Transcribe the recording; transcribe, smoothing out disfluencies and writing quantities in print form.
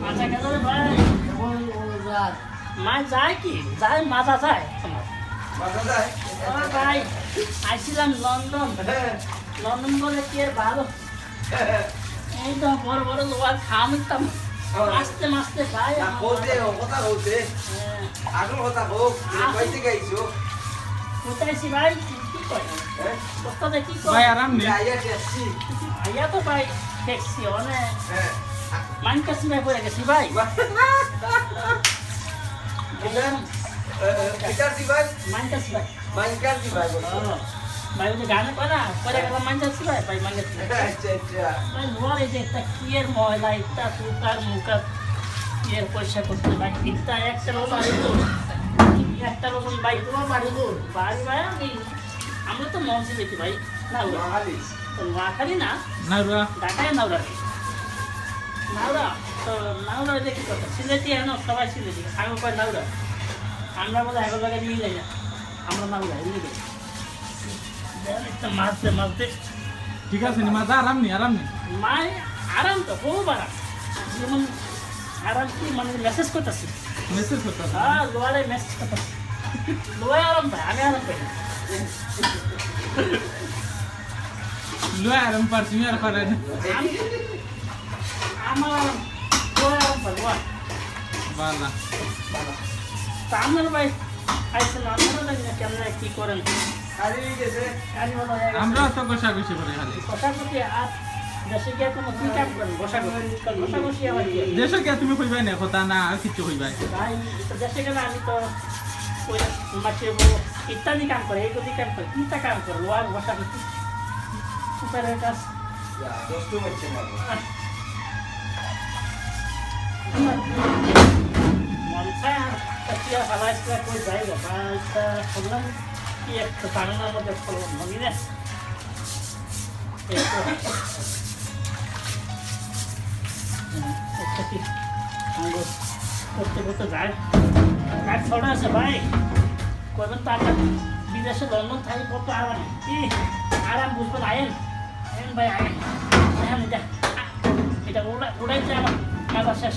আচ্ছা কেন রে ভাই মা যায় কি যায় মাজা যায় তোমার ভাই আইছিলাম লন্ডন লন্ডন বলে কি আর ভালো এই তো বড় বড় লোয়ার খাম ইতাম আস্তে মাস্তে ভাই কোথায়ছি ভাই কি করে কোথাতে কি করে ভাই আরাম নেই আইয়া তো ভাই ট্যাক্সি অনেক মানকাছি ভাই পড়ে গেছি ভাই মানকাছি ভাই ভাই ওই যে গানে কয় না পরে গেলাম মানকাছি ভাই ভাই মানকাছি ভাই লোয়ার এই যে একটা কিয়ের ময়লা একটা সুকার মুকার কিয়ের পয়সা করতে ভাই একটা একটা লোক বাড়ি একটা লোক ভাই তোমার বাড়ি বাড়ি ভাই আমরা তো মঞ্চে দেখি ভাই নাউরা নোয়াখালী না নাউরা ঢাকায় নাউরা নাউরা তো নাউরা দেখি কথা সিলেটি হেন সবাই সিলেটি আগে কয় নাউরা আমরা বলে এগারো জায়গায় নিয়ে যাই না আমরা নাউরা নিয়ে যাই একটা মাছতে মাছতে ঠিক আছে নি মাজা আরাম নেই মায় আরাম তো খুব আরাম যেমন আরাম কি মানে মেসেজ করতেছি মেসেজ করতে হ্যাঁ লোয়ারে মেসেজ করতেছি লোয়ায় আরাম পাই আমি আরাম পাই না লুয়া আরাম পারছি আর পারে আমার লোয়ায় আরাম পাই লোয়া বালা তা আপনার ভাই আইসেন আপনারা জানি না কেমন কি করেন আমরা তো কষাকষি করে খালি কষাকষি আর দেশে গিয়ে কোনো কি কাজ করেন কষাকষি আমার কি দেশে কে তুমি কইবাই না কথা না আর কিছু কইবাই ভাই তো দেশে গেলে আমি তো ওই মাছে বড় ইত্যাদি কাম করে এইগুলি কাম করে কিটা কাম করে লোয়ার কষাকষি উপরের কাজ মনসা তাকিয়া হালাইসলা কই যাইগা বাটা শুনলাম কি একটা বাংলার মধ্যে ফলন মনি না করতে করতে যায় কাজ ছড়া আছে ভাই কবেন টাকা বিদেশে লন্ডন থাকি কত আরাম কি আরাম বুঝবেন আয়েন আয়েন ভাই আয়েন হ্যাঁ এটা উড়াইতে আমার কাজ শেষ